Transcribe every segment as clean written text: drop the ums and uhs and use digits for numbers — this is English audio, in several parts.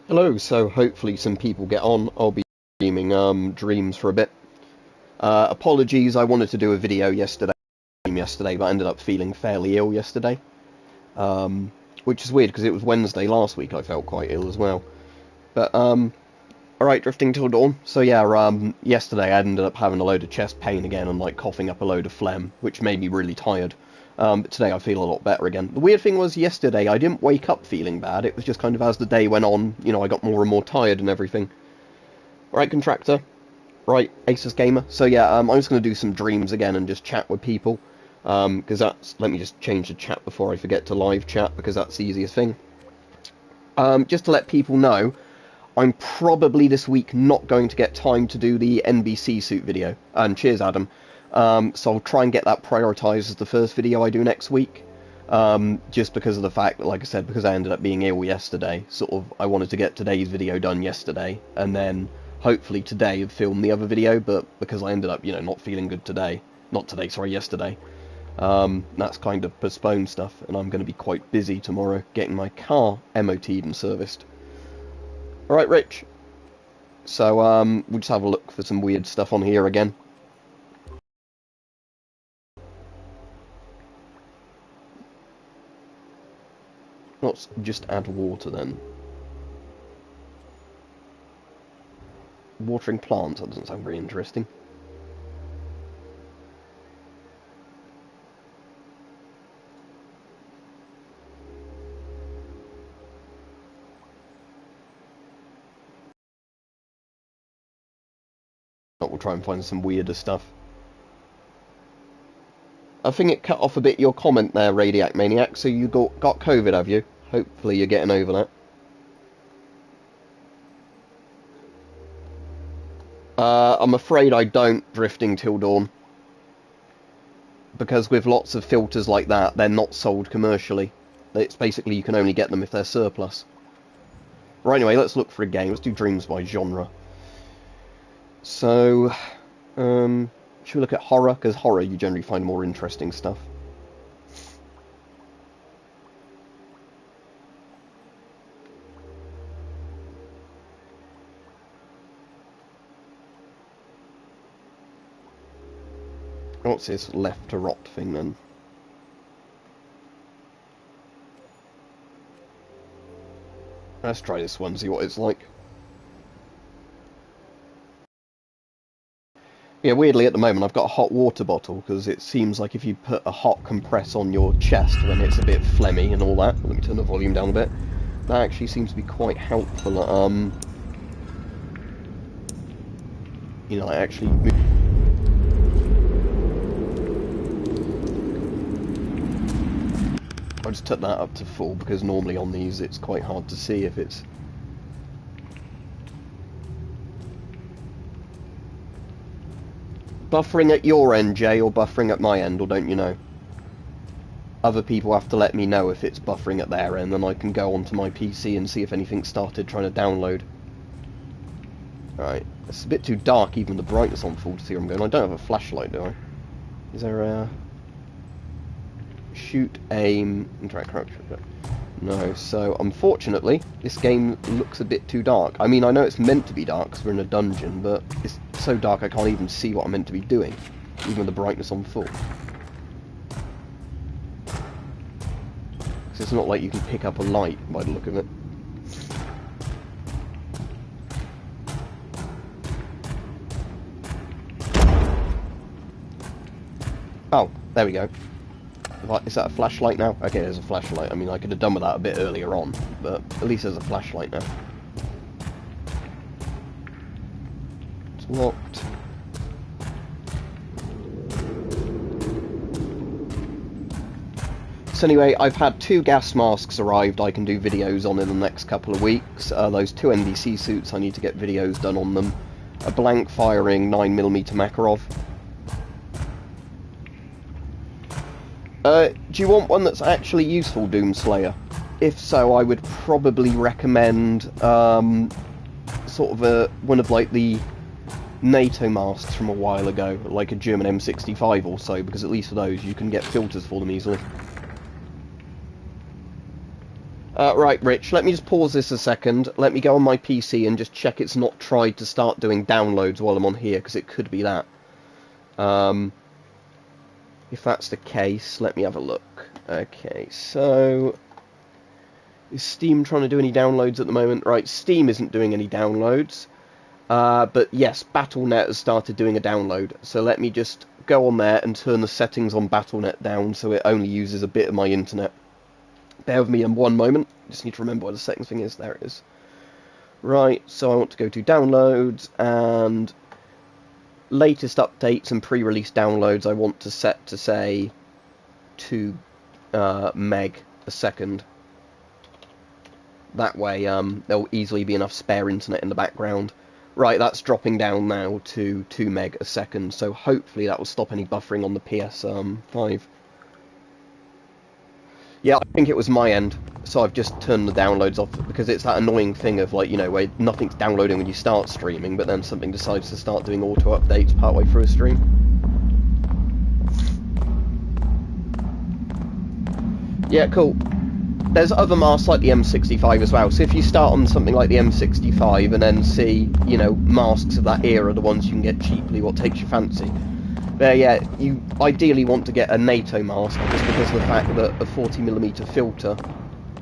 Hello, so hopefully some people get on. I'll be streaming Dreams for a bit. Apologies, I wanted to do a video yesterday, but I ended up feeling fairly ill yesterday. Which is weird because it was Wednesday last week I felt quite ill as well. But alright, drifting till dawn. So yeah, yesterday I ended up having a load of chest pain again and like coughing up a load of phlegm, which made me really tired. But today I feel a lot better again. The weird thing was yesterday I didn't wake up feeling bad. It was just kind of as the day went on, I got more and more tired and everything. Right, Contractor. Right, Asus Gamer. So yeah, I'm just going to do some dreams again and just chat with people. Because that's... Let me just change the chat before I forget to live chat, because that's the easiest thing. Just to let people know, I'm probably this week not going to get time to do the NBC suit video. And cheers, Adam. So I'll try and get that prioritised as the first video I do next week. Just because of the fact that, like I said, because I ended up being ill yesterday, I wanted to get today's video done yesterday, and then hopefully today film the other video, but because I ended up, not feeling good yesterday, that's kind of postponed stuff, and I'm going to be quite busy tomorrow getting my car MOT'd and serviced. Alright, Rich. So, we'll just have a look for some weird stuff on here again. Let's just add water then. Watering plants, that doesn't sound very interesting. But we'll try and find some weirder stuff. I think it cut off a bit your comment there, Radiac Maniac, so you got COVID, have you? Hopefully you're getting over that. I'm afraid I don't, drifting till dawn. Because with lots of filters like that, they're not sold commercially. It's basically you can only get them if they're surplus. Right, anyway, let's look for a game. Let's do dreams by genre. So, should we look at horror? Because horror, you generally find more interesting stuff. What's this left to rot thing then? Let's try this one, see what it's like. Yeah, weirdly at the moment I've got a hot water bottle, because it seems like if you put a hot compress on your chest then it's a bit phlegmy and all that. Let me turn the volume down a bit. That actually seems to be quite helpful at, actually... I just took that up to full, because normally on these it's quite hard to see if it's... Buffering at your end, Jay, or buffering at my end, or don't you know? Other people have to let me know if it's buffering at their end, then I can go onto my PC and see if anything started trying to download. Alright, it's a bit too dark, even the brightness on full to see where I'm going. I don't have a flashlight, do I? Is there a... Shoot, aim, interact, crouch... No, so unfortunately, this game looks a bit too dark. I mean, I know it's meant to be dark because we're in a dungeon, but it's so dark I can't even see what I'm meant to be doing, even with the brightness on full. So it's not like you can pick up a light by the look of it. Oh, there we go. Is that a flashlight now? Okay, there's a flashlight. I mean, I could have done with that a bit earlier on, but at least there's a flashlight now. It's locked. So anyway, I've had 2 gas masks arrived I can do videos on in the next couple of weeks. Those 2 NBC suits, I need to get videos done on them. A blank firing 9mm Makarov. Do you want one that's actually useful, Doomslayer? If so, I would probably recommend one of like the NATO masks from a while ago, like a German M65 or so, because at least for those you can get filters for them easily. Right, Rich, let me just pause this a second. Let me go on my PC and just check it's not tried to start doing downloads while I'm on here, because it could be that. If that's the case, let me have a look. Okay, so... Is Steam trying to do any downloads at the moment? Right, Steam isn't doing any downloads. But yes, Battle.net has started doing a download. So let me just go on there and turn the settings on Battle.net down so it only uses a bit of my internet. Bear with me in one moment. Just need to remember where the settings thing is. There it is. Right, so I want to go to downloads, and latest updates and pre-release downloads I want to set to, say, 2 meg a second. That way there'll easily be enough spare internet in the background. Right, that's dropping down now to 2 meg a second, so hopefully that will stop any buffering on the PS5. Yeah, I think it was my end, so I've just turned the downloads off, because it's that annoying thing of, like, you know, where nothing's downloading when you start streaming, but then something decides to start doing auto-updates partway through a stream. Yeah, cool. There's other masks like the M65 as well, so if you start on something like the M65 and then see, you know, masks of that era, the ones you can get cheaply, what takes your fancy. There, yeah, you ideally want to get a NATO mask, just because of the fact that a 40mm filter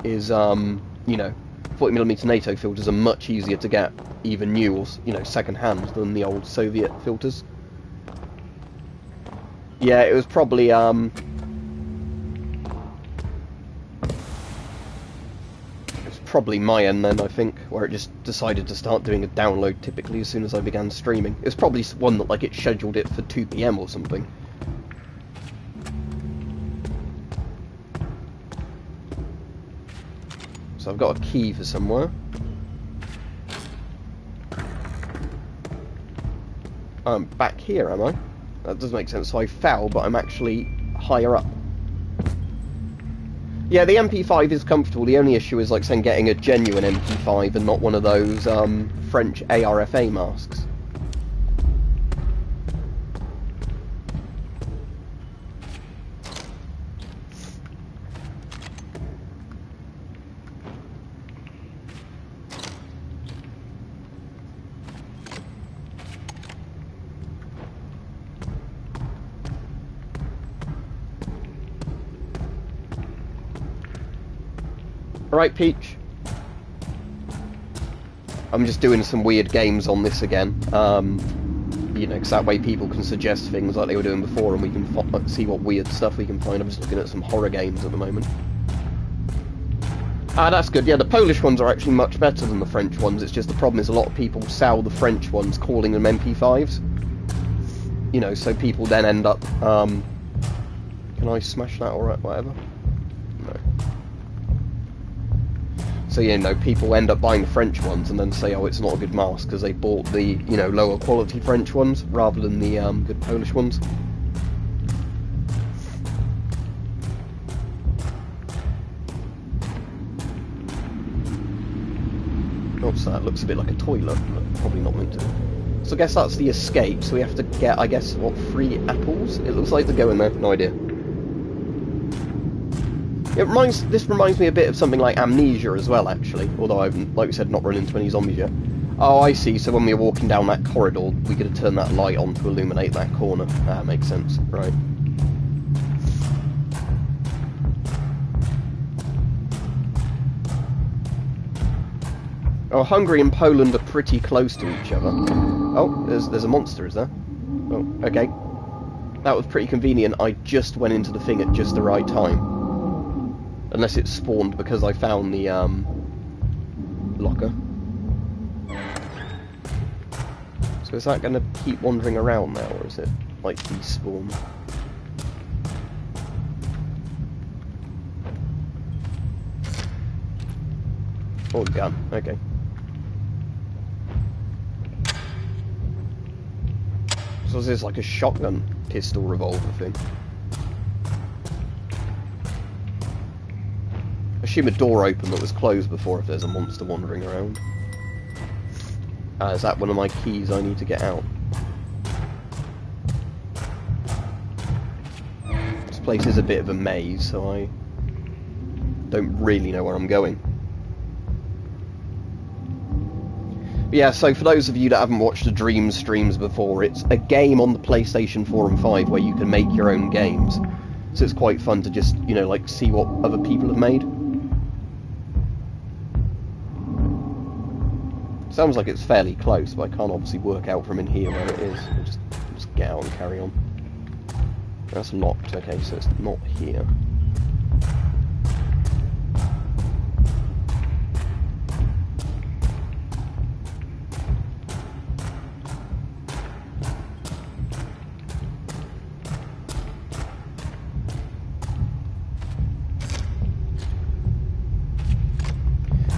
is, you know, 40mm NATO filters are much easier to get, even new or, you know, second-hand, than the old Soviet filters. Yeah, it was probably, probably my end then, I think, where it just decided to start doing a download typically as soon as I began streaming. It was probably one that, like, it scheduled it for 2 PM or something. So I've got a key for somewhere. I'm back here, am I? That doesn't make sense. So I fell, but I'm actually higher up. Yeah, the MP5 is comfortable. The only issue is, like, saying getting a genuine MP5 and not one of those French ARFA masks. Alright, Peach. I'm just doing some weird games on this again. You know, because that way people can suggest things like they were doing before and we can see what weird stuff we can find. I'm just looking at some horror games at the moment. Ah, that's good. Yeah, the Polish ones are actually much better than the French ones. It's just the problem is a lot of people sell the French ones calling them MP5s. You know, so people then end up... Can I smash that or whatever? No. So, you know, people end up buying the French ones and then say, oh, it's not a good mask because they bought the, you know, lower quality French ones rather than the good Polish ones. Oh, so that looks a bit like a toilet, but probably not meant to. So I guess that's the escape, so we have to get, I guess, what, 3 apples? It looks like to go in there, no idea. This reminds me a bit of something like Amnesia as well, actually. Although I've, like we said, not run into any zombies yet. Oh, I see. So when we were walking down that corridor, we could have turned that light on to illuminate that corner. That makes sense. Right. Oh, Hungary and Poland are pretty close to each other. Oh, there's a monster, is there? Oh, okay. That was pretty convenient. I just went into the thing at just the right time. Unless it spawned because I found the locker. So is that going to keep wandering around now, or is it like despawn? Oh, gun. Okay. So is this like a shotgun pistol revolver thing? I assume a door opened that was closed before if there's a monster wandering around. Is that one of my keys I need to get out? This place is a bit of a maze, so I don't really know where I'm going. Yeah, so for those of you that haven't watched the Dreams streams before, it's a game on the PlayStation 4 and 5 where you can make your own games. So it's quite fun to just, you know, like, see what other people have made. Sounds like it's fairly close, but I can't obviously work out from in here where it is. I'll just get out and carry on. That's locked, okay, so it's not here.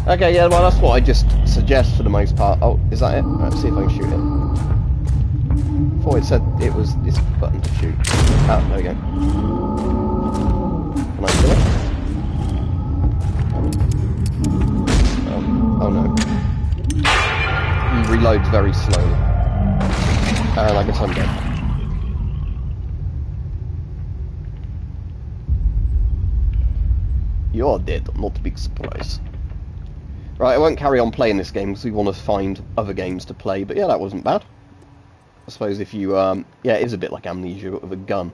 Okay, yeah, well that's what I just suggest for the most part. Oh, is that it? Let's see if I can shoot it. Thought it said it was this button to shoot. Ah, there we go. Can I kill it? Oh no. He reloads very slowly. And I guess I'm dead. You're dead, not a big surprise. Right, I won't carry on playing this game because we want to find other games to play, but yeah, that wasn't bad. I suppose if you, yeah, it is a bit like Amnesia, but with a gun.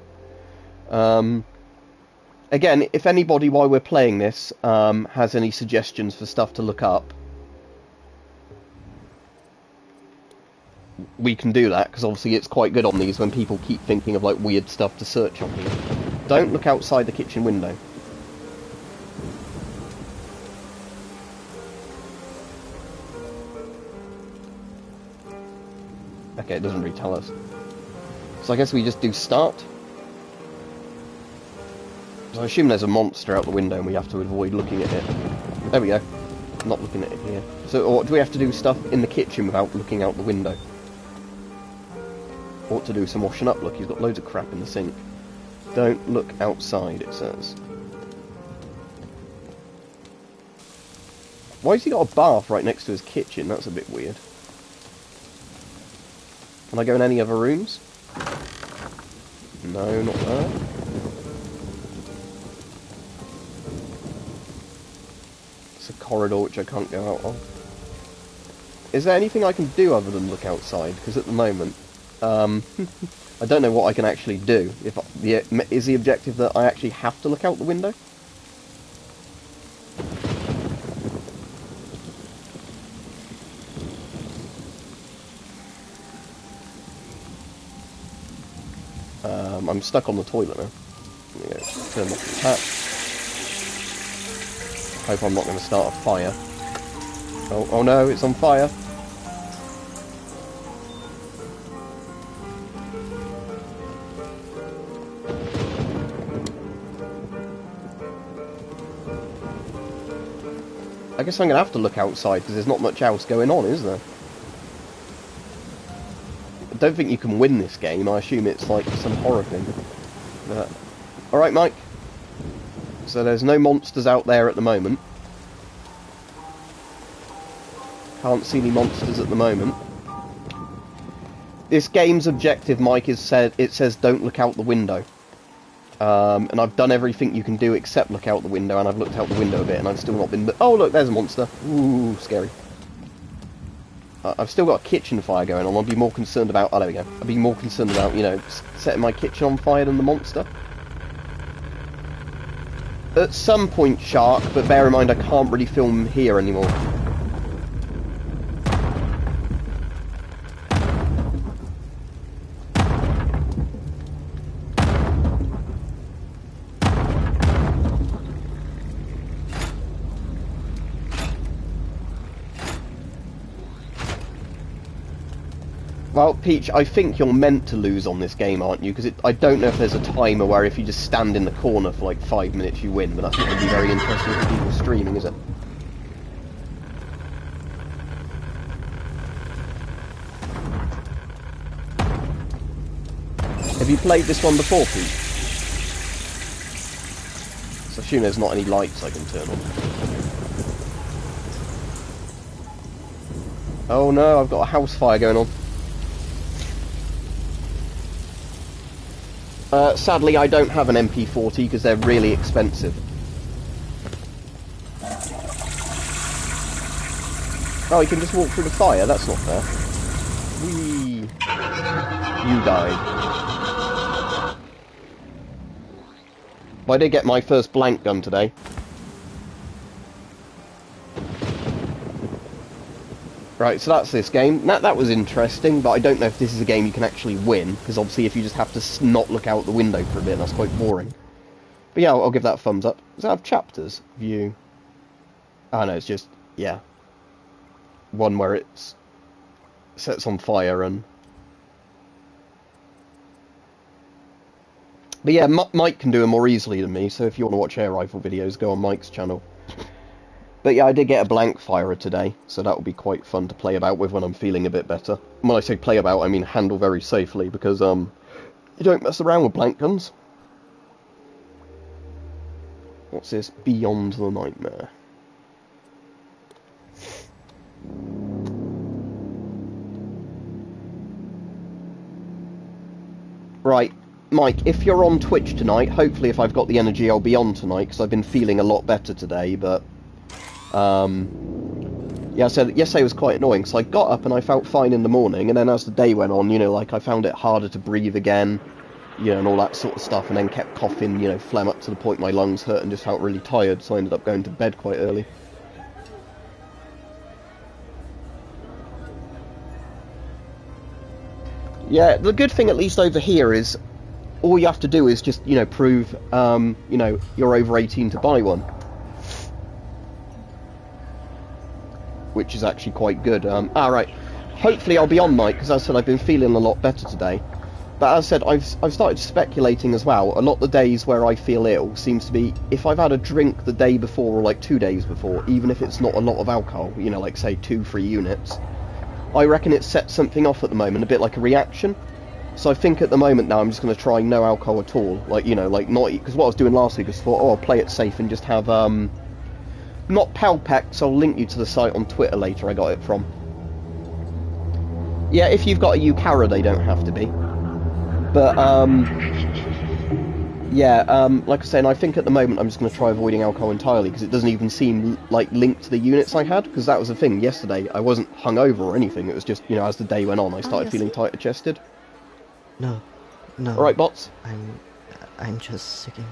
Again, if anybody, while we're playing this, has any suggestions for stuff to look up, we can do that, because obviously it's quite good on these when people keep thinking of, like, weird stuff to search on here. Don't look outside the kitchen window. Okay, it doesn't really tell us. So I guess we just do start. So I assume there's a monster out the window and we have to avoid looking at it. There we go. Not looking at it here. So, or do we have to do stuff in the kitchen without looking out the window? Ought to do some washing up. Look, he's got loads of crap in the sink. Don't look outside, it says. Why has he got a bath right next to his kitchen? That's a bit weird. Can I go in any other rooms? No, not there. It's a corridor which I can't go out of. Is there anything I can do other than look outside? Because at the moment, I don't know what I can actually do. Is the objective that I actually have to look out the window? I'm stuck on the toilet now. There we go. Turn off the tap. Hope I'm not going to start a fire. Oh no, it's on fire. I guess I'm going to have to look outside because there's not much else going on, is there? I don't think you can win this game. I assume it's like some horror thing. Alright, Mike. So there's no monsters out there at the moment. Can't see any monsters at the moment. This game's objective, Mike, is it says don't look out the window. And I've done everything you can do except look out the window, and I've looked out the window a bit, and I've still not been... Oh, look, there's a monster. Ooh, scary. I've still got a kitchen fire going on. I'll be more concerned about... Oh, there we go. I'll be more concerned about, you know, setting my kitchen on fire than the monster. At some point, Shark, but bear in mind I can't really film here anymore. Well, Peach, I think you're meant to lose on this game, aren't you? Because I don't know if there's a timer where if you just stand in the corner for like 5 minutes you win, but that's not going to be very interesting for people streaming, is it? Have you played this one before, Peach? So I assume there's not any lights I can turn on. Oh no, I've got a house fire going on. Sadly, I don't have an MP40 because they're really expensive. Oh, you can just walk through the fire? That's not fair. Whee! You died. But I did get my first blank gun today. Right, so that's this game. That was interesting, but I don't know if this is a game you can actually win, because obviously if you just have to not look out the window for a bit, that's quite boring. But yeah, I'll give that a thumbs up. Does that have chapters? View? Oh no, it's just, yeah. One where it's sets on fire and... But yeah, Mike can do it more easily than me, so if you want to watch air rifle videos, go on Mike's channel. But yeah, I did get a blank firer today, so that will be quite fun to play about with when I'm feeling a bit better. When I say play about, I mean handle very safely, because you don't mess around with blank guns. What's this? Beyond the Nightmare. Right, Mike, if you're on Twitch tonight, hopefully if I've got the energy I'll be on tonight, because I've been feeling a lot better today, but... yeah, so yesterday was quite annoying, so I got up and I felt fine in the morning, and then as the day went on, you know, like, I found it harder to breathe again, you know, and all that sort of stuff, and then kept coughing, you know, phlegm up to the point my lungs hurt and just felt really tired, so I ended up going to bed quite early. Yeah, the good thing at least over here is all you have to do is just, you know, prove, you know, you're over 18 to buy one. Which is actually quite good. Right. Hopefully I'll be on, Mike, because as I said, I've been feeling a lot better today. But as I said, I've started speculating as well. A lot of the days where I feel ill seems to be if I've had a drink the day before or like 2 days before, even if it's not a lot of alcohol, you know, like say 2-3 units, I reckon it sets something off at the moment, a bit like a reaction. So I think at the moment now I'm just going to try no alcohol at all. Like, you know, like not eat, because what I was doing last week was thought, oh, I'll play it safe and just have, not Palpex, I'll link you to the site on Twitter later I got it from. Yeah, if you've got a Ucara, they don't have to be. But, yeah, like I said, I think at the moment I'm just going to try avoiding alcohol entirely, because it doesn't even seem, like, linked to the units I had, because that was the thing, yesterday, I wasn't hungover or anything, it was just, you know, as the day went on, I started feeling tighter-chested. No. Alright, bots? I'm just sitting.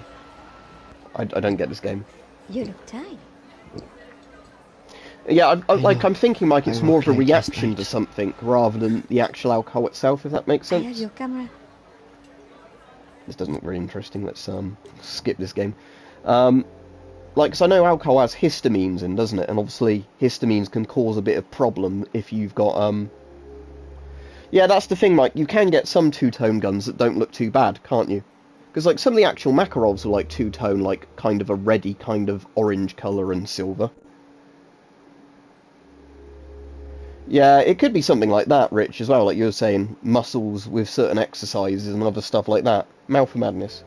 I don't get this game. You look tired. Yeah, I'm thinking, Mike, it's more of a reaction to night. something rather than the actual alcohol itself, if that makes I have sense. your camera. This doesn't look very interesting. Let's skip this game. Like, because I know alcohol has histamines in, doesn't it? And obviously, histamines can cause a bit of problem if you've got Yeah, that's the thing, Mike. You can get some two-tone guns that don't look too bad, can't you? Because like some of the actual Makarovs are like two-tone, like kind of a reddy kind of orange colour and silver. Yeah, it could be something like that, Rich, as well, like you were saying, muscles with certain exercises and other stuff like that. Mouth of Madness.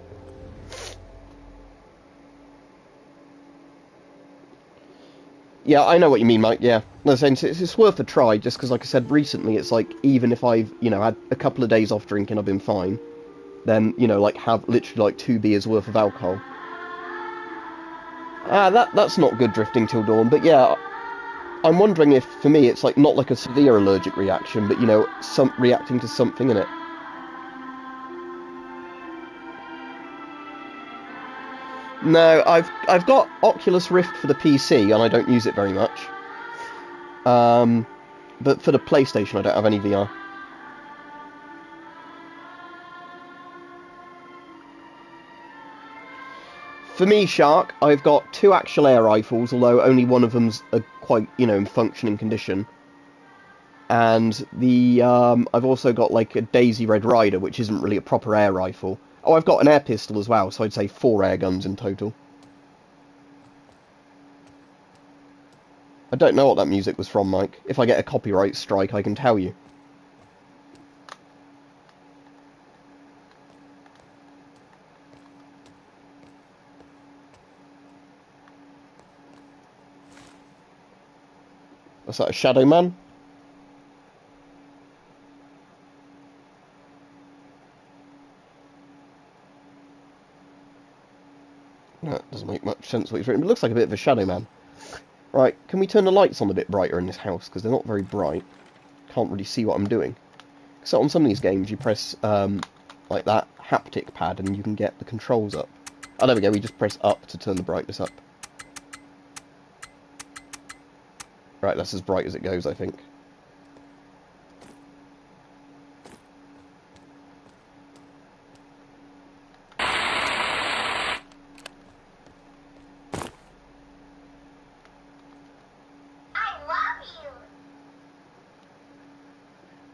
Yeah, I know what you mean, Mike, yeah. No, it's worth a try, just because, like I said, recently, it's like, even if I've, you know, had a couple of days off drinking, I've been fine, then, you know, like, have literally, like, 2 beers worth of alcohol. That's not good drifting till dawn, but yeah... I'm wondering if, for me, it's like not like a severe allergic reaction, but, you know, reacting to something in it. No, I've got Oculus Rift for the PC, and I don't use it very much. But for the PlayStation, I don't have any VR. For me, Shark, I've got 2 actual air rifles, although only one of them's quite, you know, in functioning condition. And the I've also got like a Daisy Red Rider, which isn't really a proper air rifle. Oh, I've got an air pistol as well, so I'd say 4 air guns in total. I don't know what that music was from, Mike. If I get a copyright strike, I can tell you. What's that, a Shadow Man? That doesn't make much sense what he's written, but it looks like a bit of a Shadow Man. Right, can we turn the lights on a bit brighter in this house? Because they're not very bright. Can't really see what I'm doing. So on some of these games, you press, like that haptic pad and you can get the controls up. Oh, there we go, we just press up to turn the brightness up. Right, that's as bright as it goes, I think.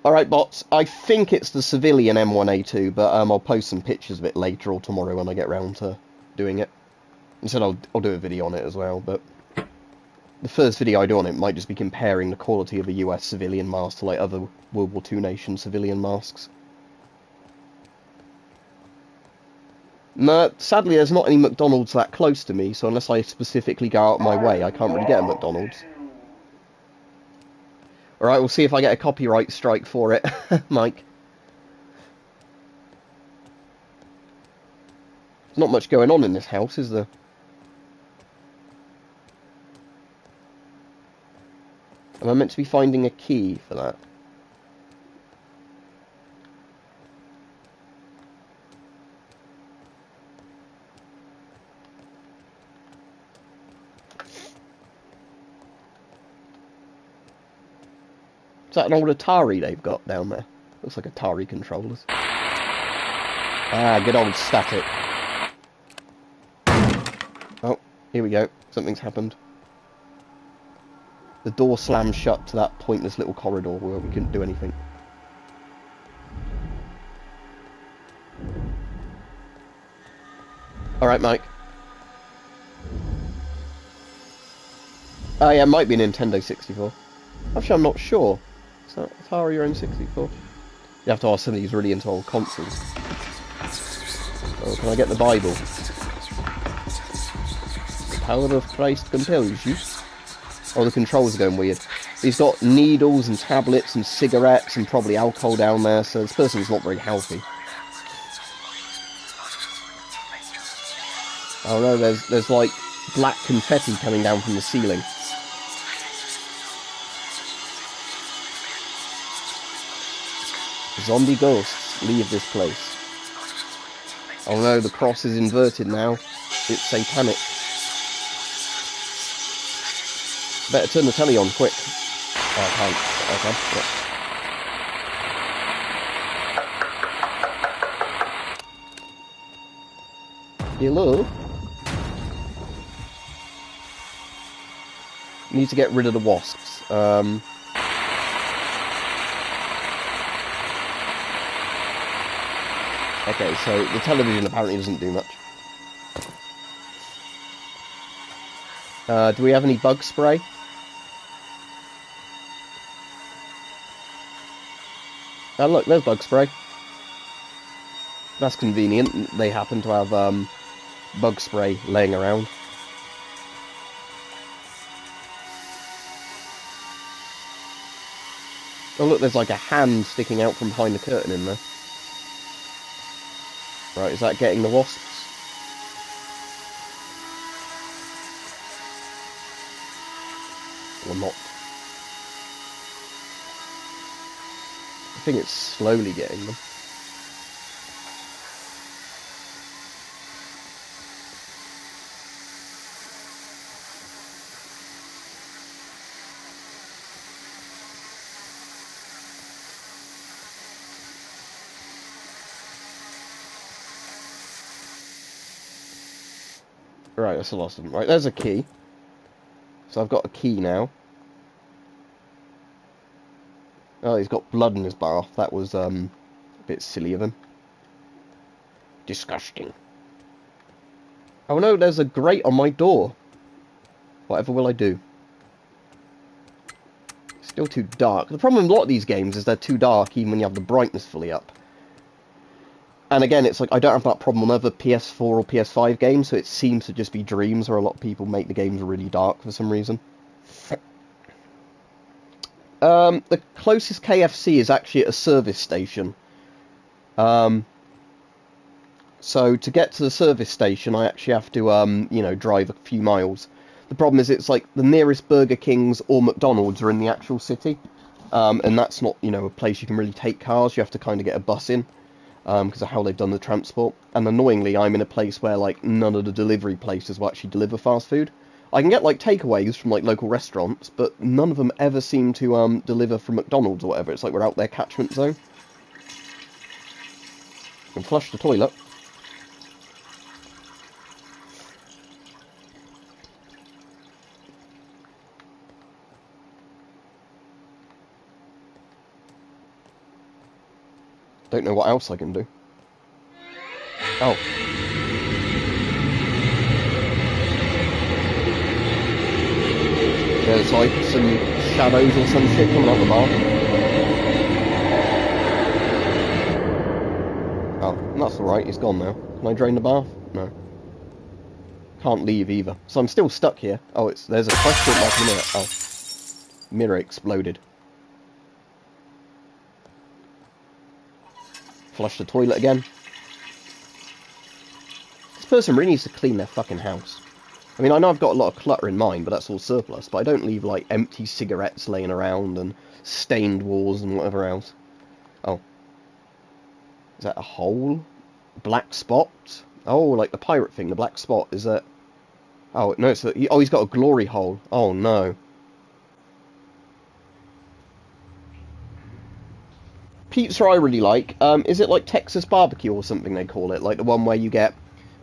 Alright, bots, I think it's the civilian M1A2, but I'll post some pictures of it later or tomorrow when I get round to doing it. Instead, I'll do a video on it as well, but the first video I do on it might just be comparing the quality of a US civilian mask to like other World War II nation civilian masks. No, sadly there's not any McDonald's that close to me, so unless I specifically go out my way, I can't really get a McDonald's. Alright, we'll see if I get a copyright strike for it, Mike. There's not much going on in this house, is there? Am I meant to be finding a key for that? Is that an old Atari they've got down there? Looks like Atari controllers. Ah, good old static. Oh, here we go. Something's happened. The door slammed shut to that pointless little corridor where we couldn't do anything. Alright, Mike. Oh yeah, it might be Nintendo 64. Actually, I'm not sure. Is that Atari or N64? You have to ask somebody who's really into old consoles. Oh, can I get the Bible? The power of Christ compels you. Oh, the controls are going weird. He's got needles and tablets and cigarettes and probably alcohol down there, so this person's not very healthy. Oh no, there's like black confetti coming down from the ceiling. Zombie ghosts, leave this place. Oh no, the cross is inverted now. It's satanic. Better turn the telly on, quick. Oh, I can't. Okay, hello? Need to get rid of the wasps. Okay, so the television apparently doesn't do much. Do we have any bug spray? Oh look, there's bug spray. That's convenient. They happen to have bug spray laying around. Oh look, there's like a hand sticking out from behind the curtain in there. Right, is that getting the wasps? Or not? I think it's slowly getting them. Right, that's the last of them. Right, there's a key. So I've got a key now. Oh, he's got blood in his bath. That was a bit silly of him. Disgusting. Oh no, there's a grate on my door. Whatever will I do? It's still too dark. The problem with a lot of these games is they're too dark even when you have the brightness fully up. And again, it's like, I don't have that problem on other PS4 or PS5 games, so it seems to just be Dreams where a lot of people make the games really dark for some reason. The closest KFC is actually at a service station. So to get to the service station, I actually have to, you know, drive a few miles. The problem is it's like the nearest Burger Kings or McDonald's are in the actual city. And that's not, you know, a place you can really take cars. You have to kind of get a bus in. Because of how they've done the transport. And annoyingly, I'm in a place where, like, none of the delivery places will actually deliver fast food. I can get, like, takeaways from, like, local restaurants, but none of them ever seem to, deliver from McDonald's or whatever. It's like we're out their catchment zone. I can flush the toilet. Don't know what else I can do. Oh. There's like some shadows or some shit coming out the bath. Oh, that's alright, it's gone now. Can I drain the bath? No. Can't leave either. So I'm still stuck here. Oh, there's a question mark in the mirror. Oh. Mirror exploded. Flush the toilet again. This person really needs to clean their fucking house. I mean, I know I've got a lot of clutter in mine, but that's all surplus. But I don't leave, like, empty cigarettes laying around and stained walls and whatever else. Oh. Is that a hole? Black spot? Oh, like the pirate thing, the black spot. Is that... Oh, no, it's a... Oh, he's got a glory hole. Oh, no. Pizza I really like. Is it like Texas barbecue or something they call it? Like the one where you get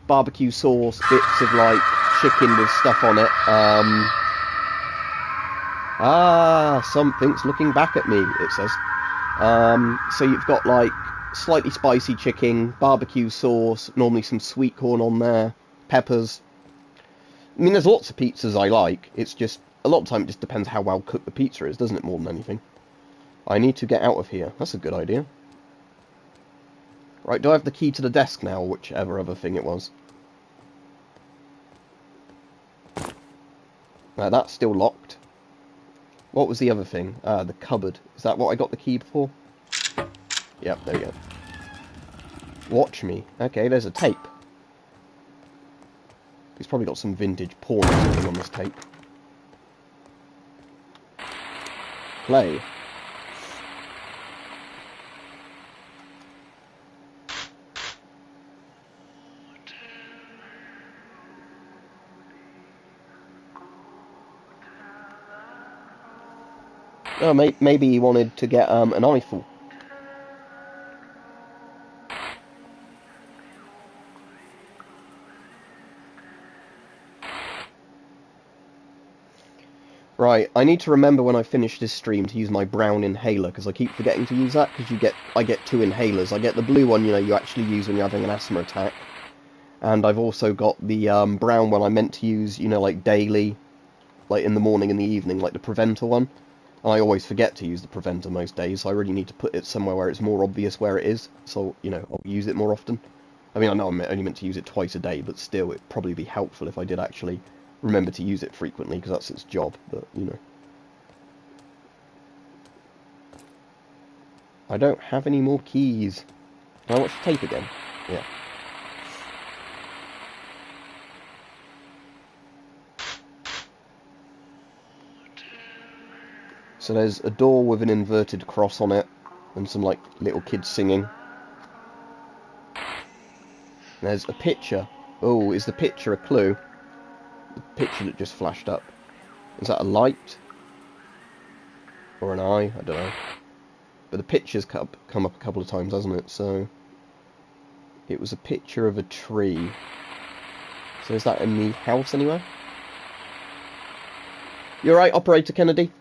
barbecue sauce, bits of, like, chicken with stuff on it. Something's looking back at me, it says. So you've got, like, slightly spicy chicken, barbecue sauce, normally some sweet corn on there, peppers. I mean, there's lots of pizzas I like. It's just, a lot of the time it just depends how well cooked the pizza is, doesn't it, more than anything? I need to get out of here. That's a good idea. Right, do I have the key to the desk now, or whichever other thing it was? That's still locked. What was the other thing? The cupboard. Is that what I got the key for? Yep, there we go. Watch me. Okay, there's a tape. He's probably got some vintage porn or something on this tape. Play. Oh, maybe he wanted to get an eyeful. Right, I need to remember when I finish this stream to use my brown inhaler, because I keep forgetting to use that, because I get two inhalers. I get the blue one, you know, you actually use when you're having an asthma attack. And I've also got the brown one I meant to use, you know, like daily, like in the morning and the evening, like the preventer one. And I always forget to use the preventer most days, so I really need to put it somewhere where it's more obvious where it is, so, you know, I'll use it more often. I mean, I know I'm only meant to use it twice a day, but still, it'd probably be helpful if I did actually remember to use it frequently, because that's its job, but, you know. I don't have any more keys. Can I watch the tape again? Yeah. So there's a door with an inverted cross on it, and some, like, little kids singing. There's a picture. Oh, is the picture a clue? The picture that just flashed up. Is that a light? Or an eye? I don't know. But the picture's come up a couple of times, hasn't it? So, it was a picture of a tree. So is that in the house anywhere? You're right, Operator Kennedy?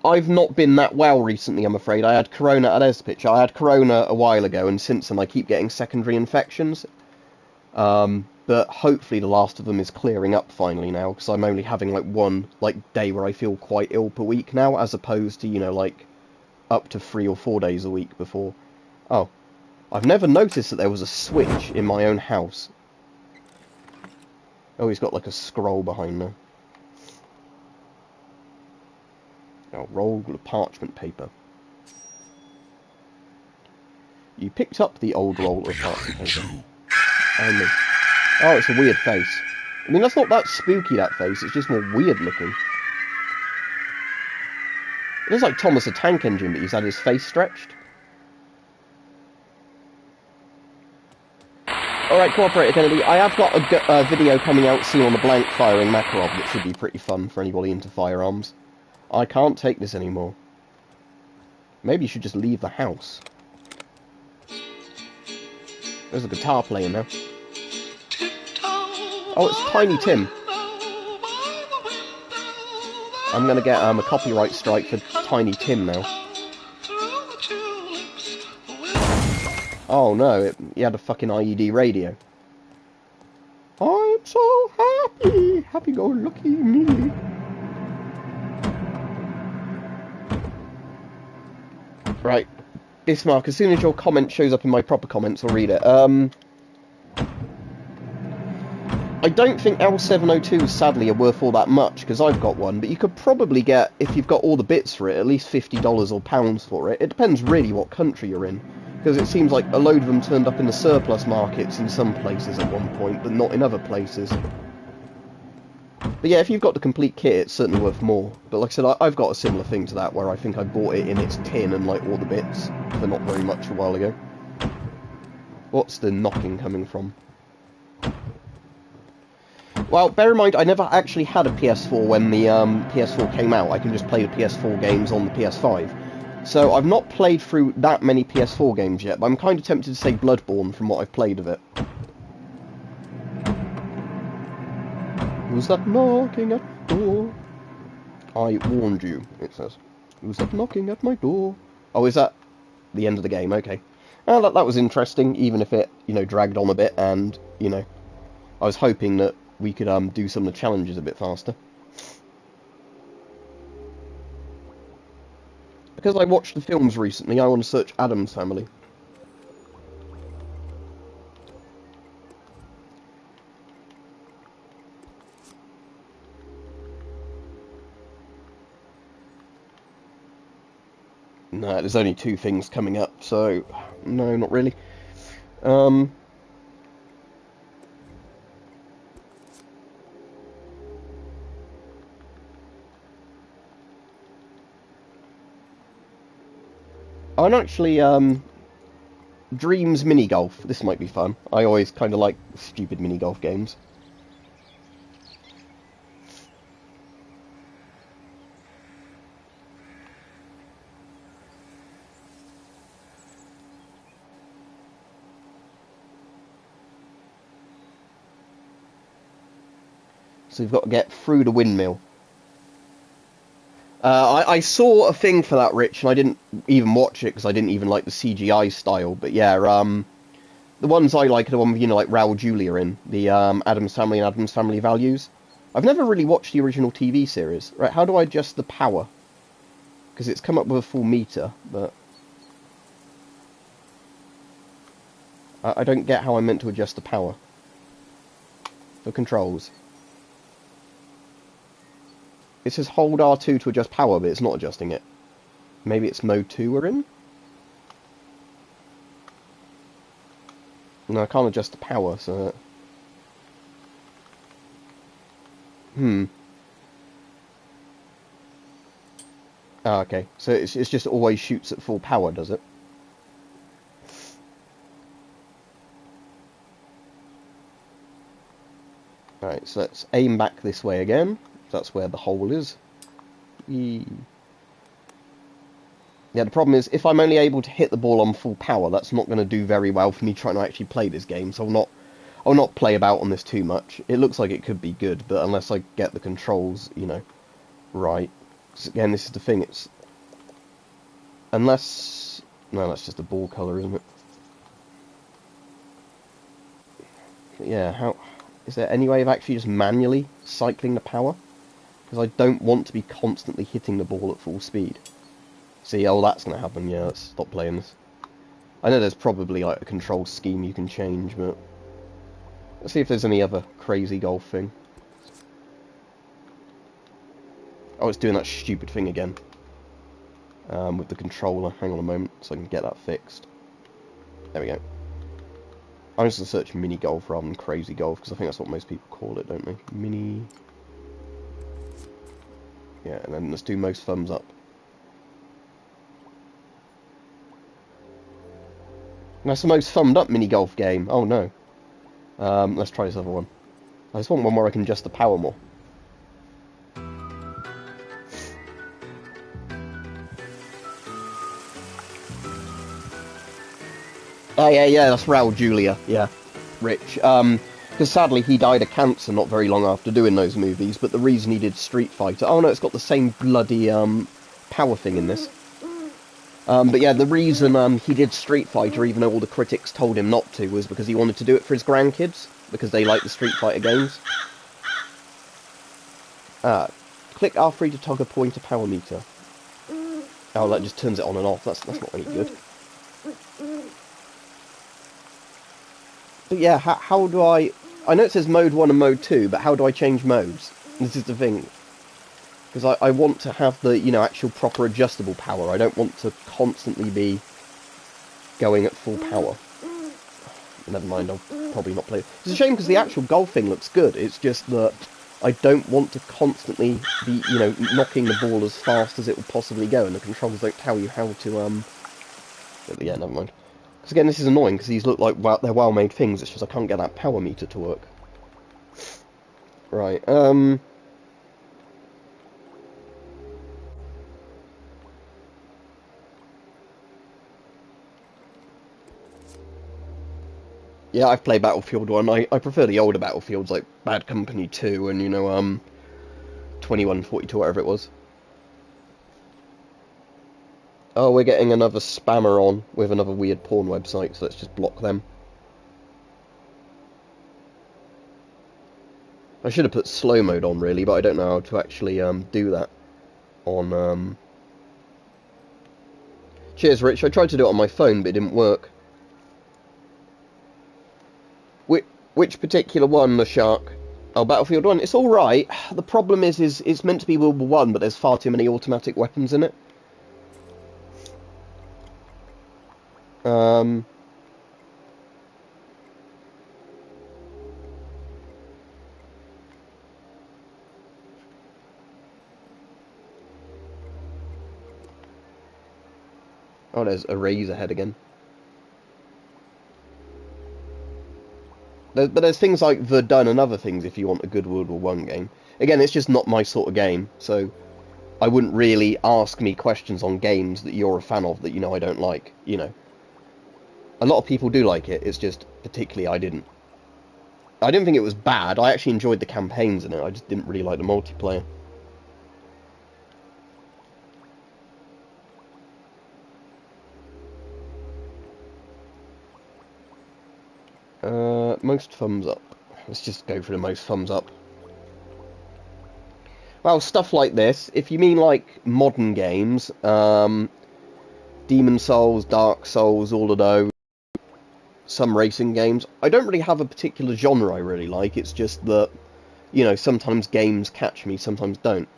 I've not been that well recently, I'm afraid. I had corona, there's the picture. I had corona a while ago, and since then I keep getting secondary infections. But hopefully the last of them is clearing up finally now, because I'm only having like one day where I feel quite ill per week now, as opposed to, you know, like up to 3 or 4 days a week before. Oh, I've never noticed that there was a switch in my own house. Oh, he's got like a scroll behind there. Oh, roll of parchment paper. You picked up the old roll of parchment paper. Oh, it's a weird face. I mean, that's not that spooky, that face. It's just more weird looking. It looks like Thomas the Tank Engine, but he's had his face stretched. Alright, Cooperator Kennedy, I have got a video coming out soon on the blank firing Makarov that should be pretty fun for anybody into firearms. I can't take this anymore. Maybe you should just leave the house. There's a guitar playing now. Oh, it's Tiny Tim. I'm gonna get a copyright strike for Tiny Tim now. Oh no, he had a fucking IED radio. I'm so happy, happy-go-lucky me. Right, Bismarck, as soon as your comment shows up in my proper comments, I'll read it. I don't think L702s, sadly, are worth all that much, because I've got one, but you could probably get, if you've got all the bits for it, at least $50 or pounds for it. It depends really what country you're in, because it seems like a load of them turned up in the surplus markets in some places at one point, but not in other places. But yeah, if you've got the complete kit, it's certainly worth more. But like I said, I've got a similar thing to that, where I think I bought it in its tin and like all the bits for not very much a while ago. What's the knocking coming from? Well, bear in mind, I never actually had a PS4 when the PS4 came out. I can just play the PS4 games on the PS5. So I've not played through that many PS4 games yet, but I'm kind of tempted to say Bloodborne from what I've played of it. Who's that knocking at the door? I warned you, it says. Who's that knocking at my door? Oh, is that the end of the game? Okay. Well, that was interesting, even if it, you know, dragged on a bit, and, you know, I was hoping that we could do some of the challenges a bit faster. Because I watched the films recently, I want to search Addams Family. No, there's only 2 things coming up, so no, not really. I'm actually, Dreams Mini Golf. This might be fun. I always kind of like stupid mini golf games. So you've got to get through the windmill. I saw a thing for that, Rich, and I didn't even watch it because I didn't even like the CGI style. But yeah, the ones I like are the one with, you know, like Raul Julia in the Addams Family and Addams Family Values. I've never really watched the original TV series. Right, how do I adjust the power? Because it's come up with a full meter, but I don't get how I'm meant to adjust the power. The controls. It says hold R2 to adjust power, but it's not adjusting it. Maybe it's mode 2 we're in? No, I can't adjust the power, so... Ah, okay. So it's just always shoots at full power, does it? Alright, so let's aim back this way again. That's where the hole is. Yeah, the problem is, if I'm only able to hit the ball on full power, that's not going to do very well for me trying to actually play this game, so I'll not play about on this too much. It looks like it could be good, but unless I get the controls, you know, right. 'Cause again, this is the thing, it's... Unless... No, that's just a ball colour, isn't it? But yeah, how... Is there any way of actually just manually cycling the power? Because I don't want to be constantly hitting the ball at full speed. See, oh, that's going to happen. Yeah, let's stop playing this. I know there's probably like a control scheme you can change, but... Let's see if there's any other crazy golf thing. Oh, it's doing that stupid thing again. With the controller. Hang on a moment, so I can get that fixed. There we go. I'm just going to search mini golf rather than crazy golf, because I think that's what most people call it, don't they? Mini... Yeah, and then let's do most thumbs up. And that's the most thumbed up mini golf game. Oh no. Let's try this other one. I just want one where I can adjust the power more. Oh yeah, that's Raul Julia. Yeah, Rich. Because sadly he died of cancer not very long after doing those movies. But the reason he did Street Fighter... Oh no, it's got the same bloody power thing in this. But yeah, the reason he did Street Fighter, even though all the critics told him not to, was because he wanted to do it for his grandkids, because they like the Street Fighter games. Click R3 to toggle pointer power meter. Oh, that just turns it on and off. That's not any good. But yeah, how do I... I know it says mode 1 and mode 2, but how do I change modes? This is the thing. Because I want to have the, you know, actual proper adjustable power. I don't want to constantly be going at full power. Never mind, I'll probably not play it. It's a shame because the actual golf thing looks good. It's just that I don't want to constantly be, you know, knocking the ball as fast as it will possibly go, and the controls don't tell you how to, yeah, never mind. Because again, this is annoying, because these look like they're well-made things, it's just I can't get that power meter to work. Right, yeah, I've played Battlefield 1. I prefer the older Battlefields, like Bad Company 2 and, you know, 2142, whatever it was. Oh, we're getting another spammer on with another weird porn website, so let's just block them. I should have put slow mode on, really, but I don't know how to actually do that on... Cheers, Rich. I tried to do it on my phone, but it didn't work. Which particular one, the Shark? Oh, Battlefield 1. It's alright. The problem is it's meant to be World War 1, but there's far too many automatic weapons in it. Oh, there's a Razorhead again. But there's things like Verdun and other things if you want a good World War 1 game. Again, it's just not my sort of game, so I wouldn't really ask me questions on games that you're a fan of that you know I don't like, you know. A lot of people do like it, it's just particularly I didn't. I didn't think it was bad, I actually enjoyed the campaigns in it, I just didn't really like the multiplayer. Most thumbs up. Let's just go for the most thumbs up. Well, stuff like this, if you mean like modern games, Demon Souls, Dark Souls, all of those, some racing games, I don't really have a particular genre I really like, it's just that, you know, sometimes games catch me, sometimes don't.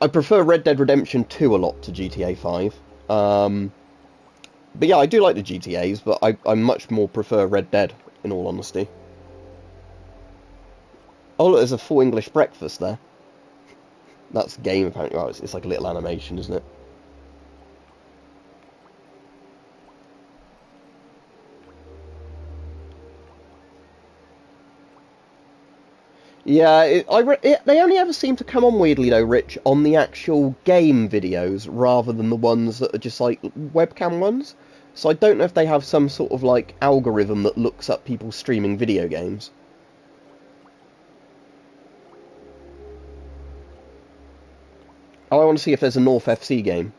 I prefer Red Dead Redemption 2 a lot to GTA 5. But yeah, I do like the GTAs, but I much more prefer Red Dead, in all honesty. Oh look, there's a full English breakfast there. That's the game, apparently. Oh, it's like a little animation, isn't it? Yeah, they only ever seem to come on weirdly, though, Rich, on the actual game videos, rather than the ones that are just, like, webcam ones. So I don't know if they have some sort of, like, algorithm that looks up people streaming video games. Oh, I want to see if there's a North FC game.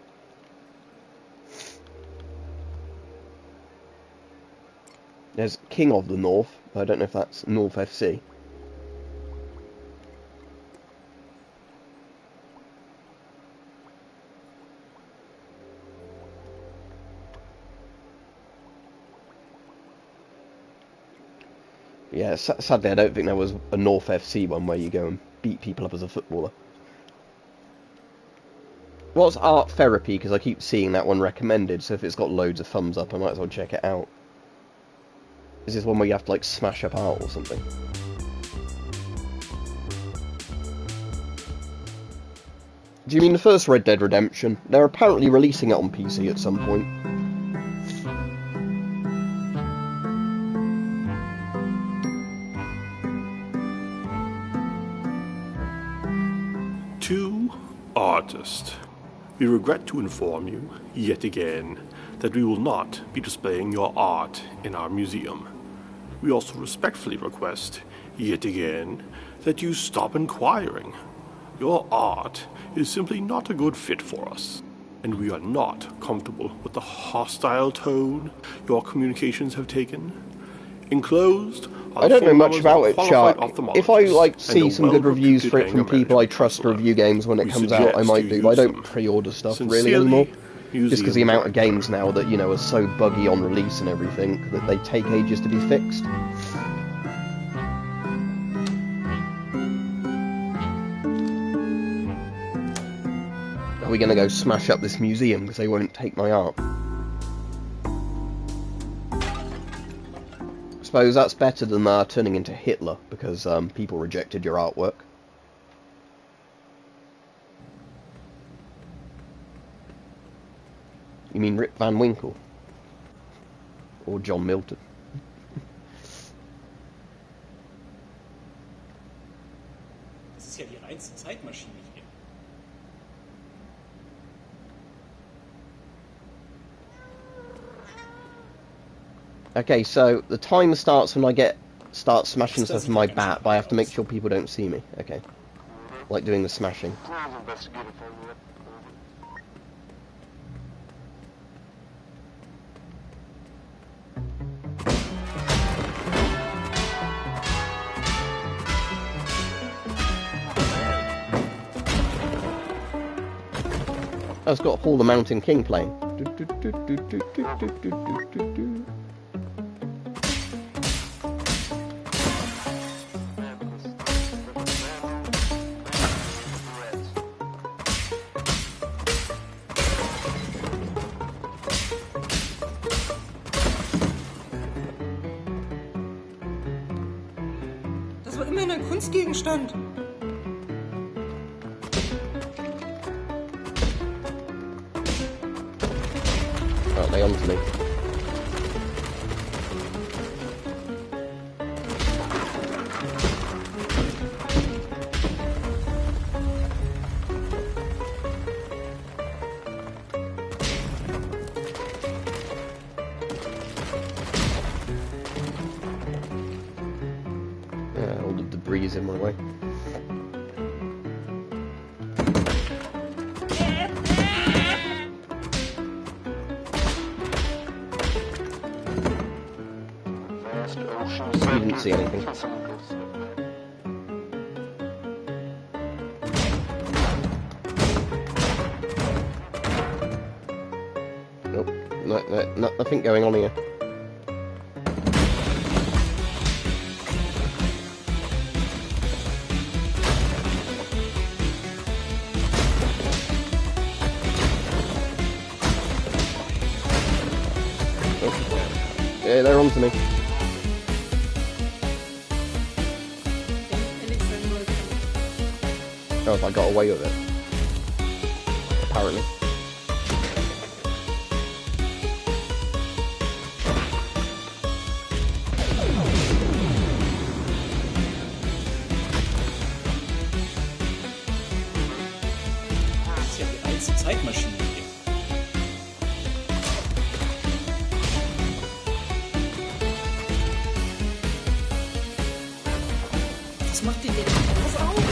There's King of the North. I don't know if that's North FC. Yeah, sadly I don't think there was a North FC one where you go and beat people up as a footballer. What's Art Therapy? Because I keep seeing that one recommended, so if it's got loads of thumbs up, I might as well check it out. Is this one where you have to, like, smash up art or something? Do you mean the first Red Dead Redemption? They're apparently releasing it on PC at some point. To artist, we regret to inform you, yet again, that we will not be displaying your art in our museum. We also respectfully request, yet again, that you stop inquiring. Your art is simply not a good fit for us, and we are not comfortable with the hostile tone your communications have taken. Enclosed are I don't know phone much numbers about of it, qualified Chuck. ophthalmologists If I, like, and see a some good reviews for it well-reputed from people I anger trust to management review games when it We comes out, I suggest might you do, but I use don't them. pre-order stuff really Sincerely, anymore. Just because the Museum amount of Director. games now that, you know, are so buggy on release and everything, that they take ages to be fixed. Are we gonna go smash up this museum because they won't take my art? I suppose that's better than turning into Hitler, because people rejected your artwork. You mean Rip Van Winkle? Or John Milton? Das ist ja die reinste Zeitmaschine hier. Okay, so the timer starts when I start smashing stuff with my bat, but I have to make sure people don't see me. Okay. Like doing the smashing. Oh, it's got Hall the Mountain King playing. Das war immerhin ein Kunstgegenstand. Oh, they onto me. Yeah, all the debris is in my way. You didn't see anything. Nope. Nothing going on here. Oh. Yeah, they're onto me. Oh, I got away with it. Apparently. Das ist ja die reinste Zeitmaschine hier. Was macht ihr denn? Pass auf!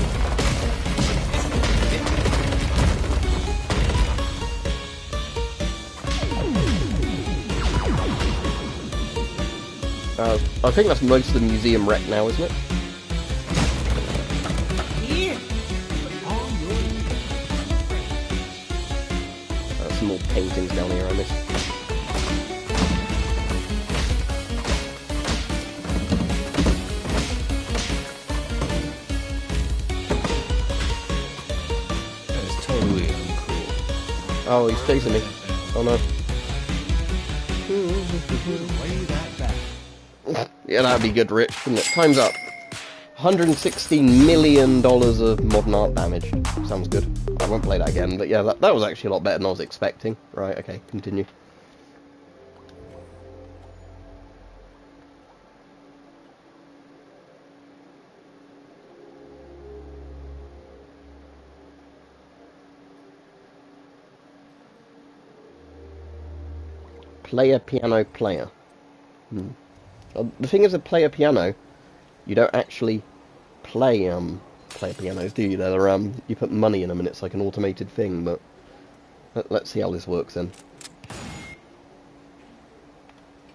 I think that's most of the museum wreck now, isn't it? Hier! Some more paintings down here I missed. That is totally uncool. Oh, he's chasing me. Oh no. Way that back. Yeah, that'd be good, Rich, wouldn't it? Time's up. $160 million of modern art damage. Sounds good. I won't play that again, but yeah, that was actually a lot better than I was expecting. Right, okay, continue. Player, piano, player. The thing is, a player piano, you don't actually play player pianos, do you? They're you put money in them and it's like an automated thing. But let's see how this works then.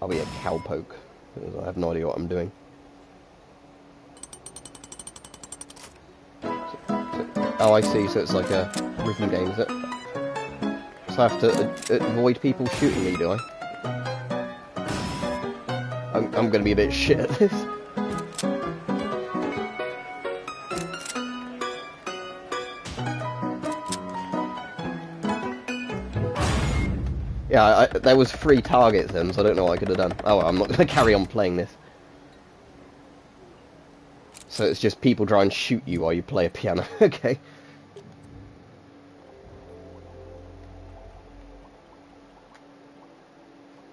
I'll be a cowpoke because I have no idea what I'm doing. Oh, I see. So it's like a rhythm game, is it? So I have to avoid people shooting me, do I? I'm going to be a bit shit at this. Yeah, there was 3 targets then, so I don't know what I could have done. Oh, well, I'm not going to carry on playing this. So it's just people try and shoot you while you play a piano. Okay.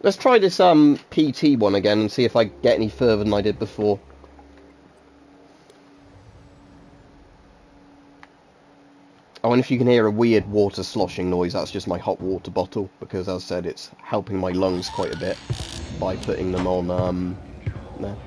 Let's try this PT one again and see if I get any further than I did before. Oh, and if you can hear a weird water sloshing noise, that's just my hot water bottle, because as I said, it's helping my lungs quite a bit by putting them on, there.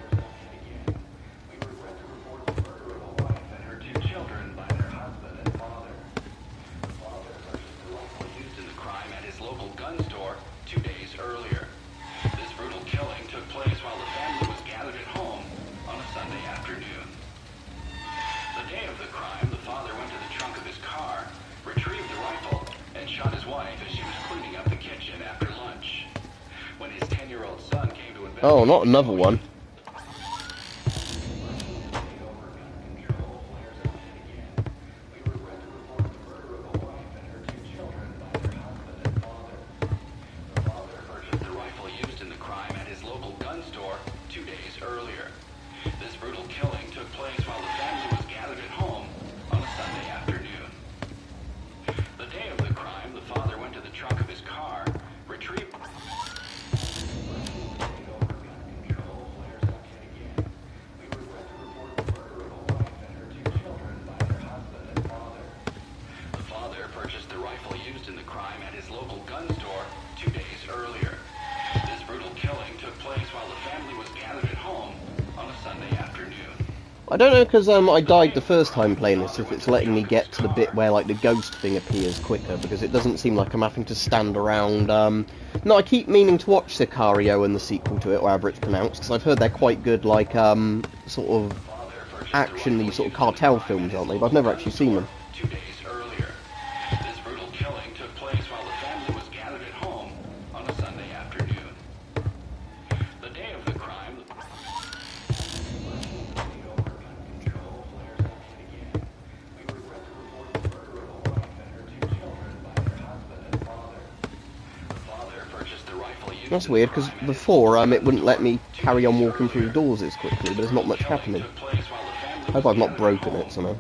Oh, not another one. I don't know, because I died the first time playing this, if it's letting me get to the bit where like the ghost thing appears quicker, because it doesn't seem like I'm having to stand around. No, I keep meaning to watch Sicario and the sequel to it, or however it's pronounced, because I've heard they're quite good, like sort of action-y sort of cartel films, aren't they? But I've never actually seen them. That's weird, because before it wouldn't let me carry on walking through the doors as quickly, but there's not much happening. I hope I've not broken it somehow.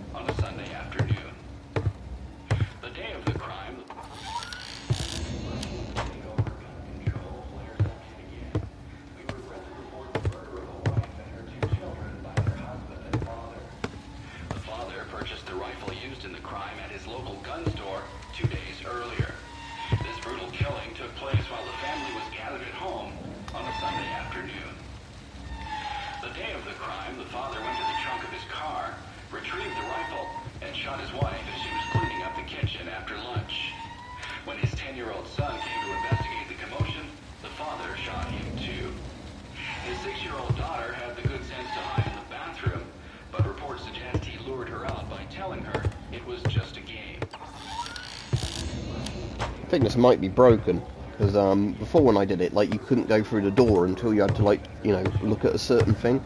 I think this might be broken, because before when I did it, like, you couldn't go through the door until you had to, like, you know, look at a certain thing.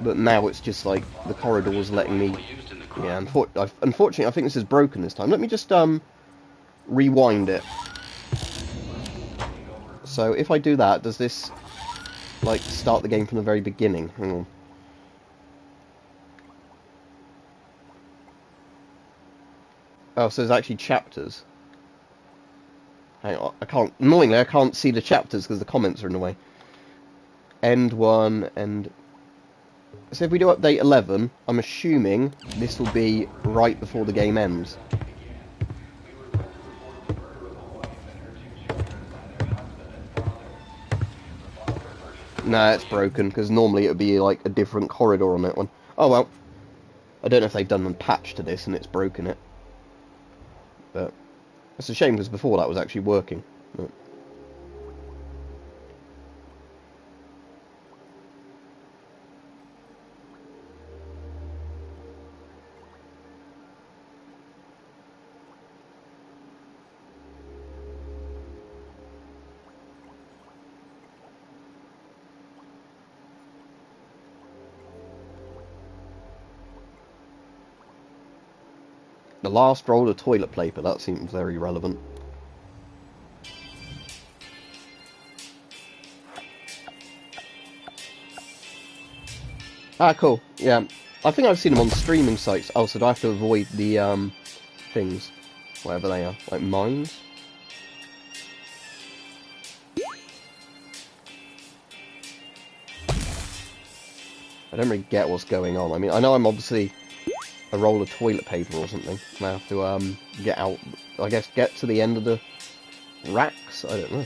But now it's just like the corridor's letting me. Yeah, unfortunately, I think this is broken this time. Let me just rewind it. So if I do that, does this like, start the game from the very beginning. Hang on. Oh, so there's actually chapters. Hang on, annoyingly, I can't see the chapters because the comments are in the way. End 1, and... So if we do update 11, I'm assuming this will be right before the game ends. Nah, it's broken, because normally it would be like a different corridor on that one. Oh well. I don't know if they've done a patch to this and it's broken it. But it's a shame because before that was actually working. But... The last roll of toilet paper, that seems very relevant. Ah, cool. Yeah. I think I've seen them on streaming sites. Oh, so do I have to avoid the, things? Whatever they are. Like mines? I don't really get what's going on. I mean, I know I'm obviously a roll of toilet paper or something. And I have to, get out, I guess, get to the end of the racks? I don't know.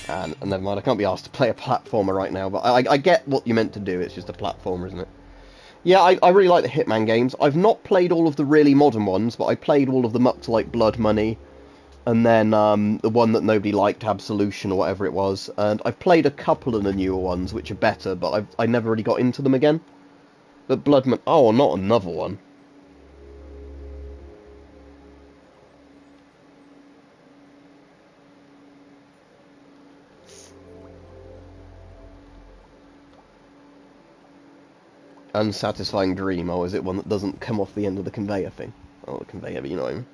And never mind, I can't be asked to play a platformer right now, but I get what you meant to do, it's just a platformer, isn't it? Yeah, I really like the Hitman games. I've not played all of the really modern ones, but I played all of them up to, like, Blood Money, and then the one that nobody liked, Absolution, or whatever it was, and I've played a couple of the newer ones, which are better, but I never really got into them again. But Blood Money... Oh, not another one. Unsatisfying dream, or is it one that doesn't come off the end of the conveyor thing? Oh, the conveyor, but you know what I mean.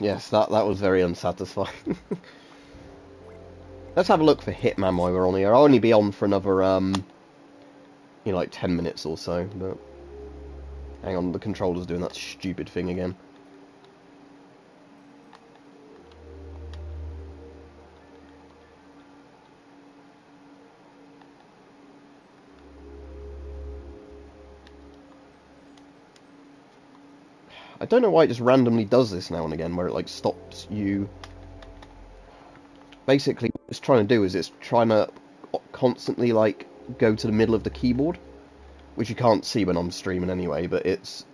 Yes, that was very unsatisfying. Let's have a look for Hitman while we're on here. I'll only be on for another, you know, like 10 minutes or so, but... Hang on, the controller's doing that stupid thing again. I don't know why it just randomly does this now and again, where it, like, stops you... Basically, what it's trying to do is it's trying to constantly, like, go to the middle of the keyboard, which you can't see when I'm streaming anyway, but it's...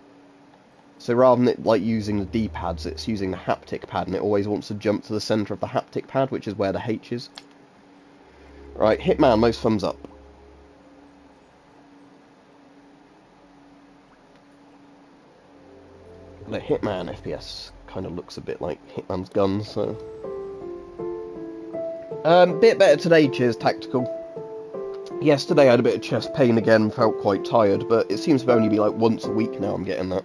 So rather than it, like, using the D-pads, it's using the haptic pad, and it always wants to jump to the centre of the haptic pad, which is where the H is. Right, Hitman, most thumbs up. The Hitman FPS kind of looks a bit like Hitman's guns, so... bit better today, cheers, Tactical. Yesterday I had a bit of chest pain again, felt quite tired, but it seems to only be like once a week now I'm getting that.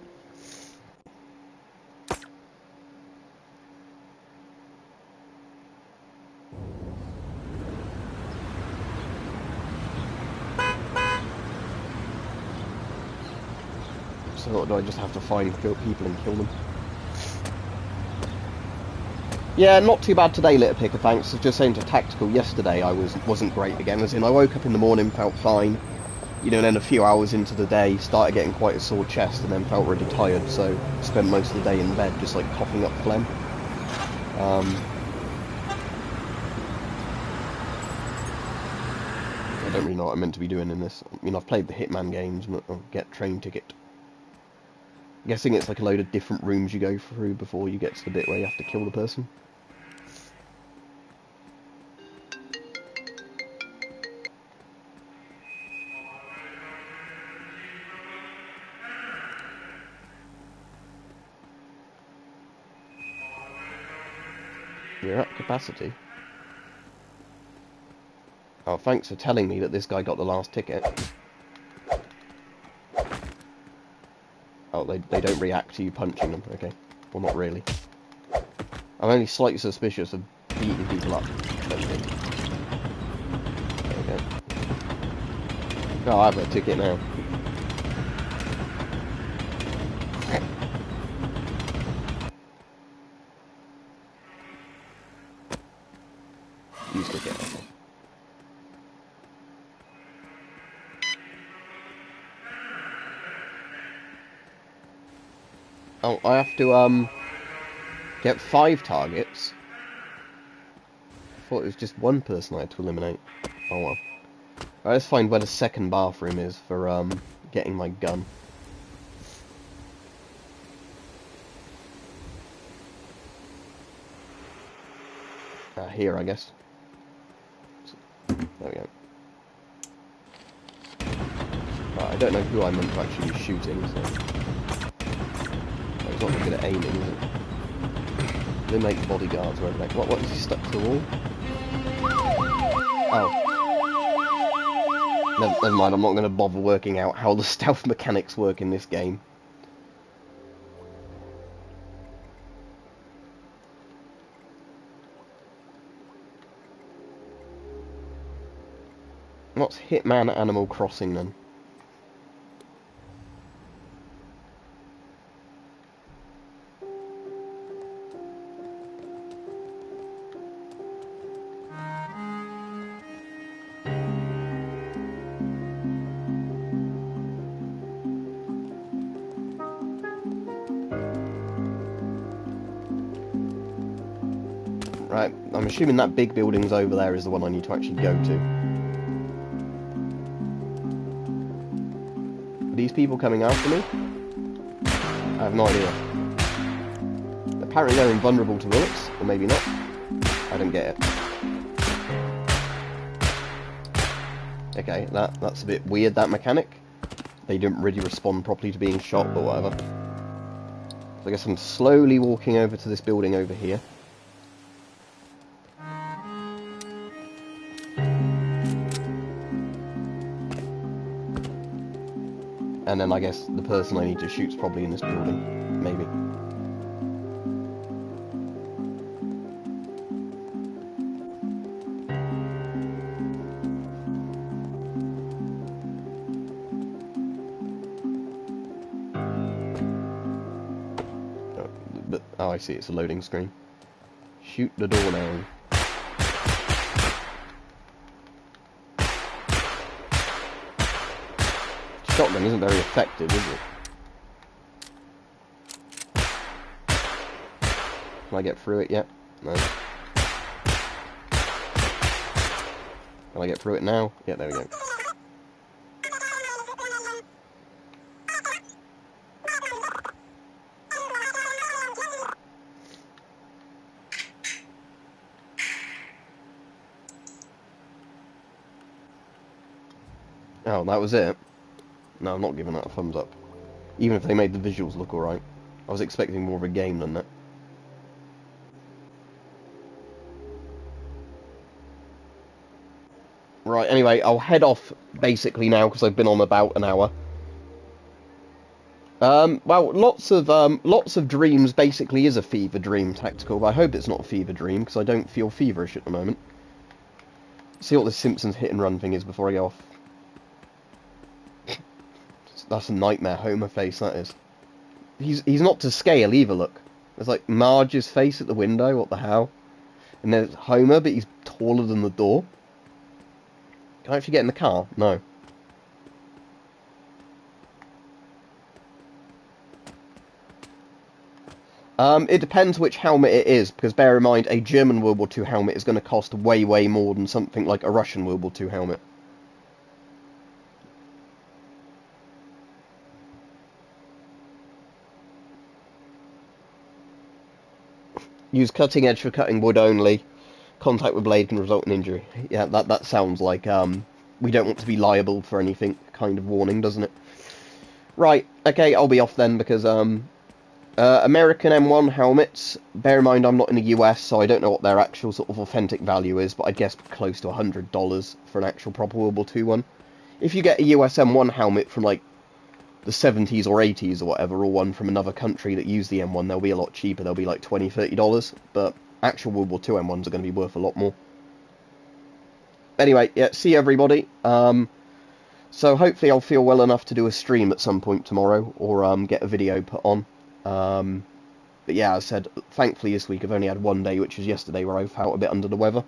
So what, do I just have to find people and kill them? Yeah, not too bad today, Litter Picker, thanks. I was just saying to Tactical, yesterday I wasn't great again, as in I woke up in the morning, felt fine, you know, and then a few hours into the day, started getting quite a sore chest, and then felt really tired, so spent most of the day in bed, just like coughing up phlegm. I don't really know what I'm meant to be doing in this. I mean, I've played the Hitman games, but I'll get train ticket. I'm guessing it's like a load of different rooms you go through before you get to the bit where you have to kill the person. You're at capacity. Oh, thanks for telling me that this guy got the last ticket. Oh, they don't react to you punching them, okay. Well, not really. I'm only slightly suspicious of beating people up. Okay. Oh, I have a ticket now. Use ticket, okay. Oh, I have to, get 5 targets. I thought it was just one person I had to eliminate. Oh well. Alright, let's find where the second bathroom is for, getting my gun. Here, I guess. There we go. I don't know who I'm meant to actually be shooting, so... It's not very good at aiming, is it? They make bodyguards wherever they... What is he stuck to the wall? Oh. Never mind, I'm not going to bother working out how the stealth mechanics work in this game. What's Hitman Animal Crossing then? Right, I'm assuming that big building's over there is the one I need to actually go to. Are these people coming after me? I have no idea. Apparently they're invulnerable to bullets, or maybe not. I don't get it. Okay, that's a bit weird, that mechanic. They didn't really respond properly to being shot, or whatever. So I guess I'm slowly walking over to this building over here. And then I guess the person I need to shoot's probably in this building. Maybe. Oh, I see, it's a loading screen. Shoot the door now. Shotgun isn't very effective, is it? Can I get through it yet? No. Can I get through it now? Yeah, there we go. Oh, that was it? No, I'm not giving that a thumbs up. Even if they made the visuals look alright. I was expecting more of a game than that. Right, anyway, I'll head off basically now because I've been on about an hour. Well, lots of dreams basically is a fever dream tactical, but I hope it's not a fever dream because I don't feel feverish at the moment. See what the Simpsons hit and run thing is before I go off. That's a nightmare Homer face, that is. He's not to scale either, look. There's like Marge's face at the window, what the hell? And there's Homer, but he's taller than the door. Can I actually get in the car? No. It depends which helmet it is, because bear in mind, a German World War II helmet is going to cost way, way more than something like a Russian World War II helmet. Use cutting edge for cutting wood only. Contact with blade can result in injury. Yeah, that sounds like we don't want to be liable for anything kind of warning, doesn't it? Right, okay, I'll be off then because American M1 helmets. Bear in mind I'm not in the US, so I don't know what their actual sort of authentic value is, but I'd guess close to $100 for an actual proper World War II one. If you get a US M1 helmet from like the 70s or 80s or whatever, or one from another country that used the M1, they'll be a lot cheaper. They'll be like $20, $30, but actual World War II M1s are going to be worth a lot more. Anyway, yeah, see everybody. So hopefully I'll feel well enough to do a stream at some point tomorrow, or get a video put on. But yeah, as I said, thankfully this week I've only had one day, which was yesterday, where I felt a bit under the weather.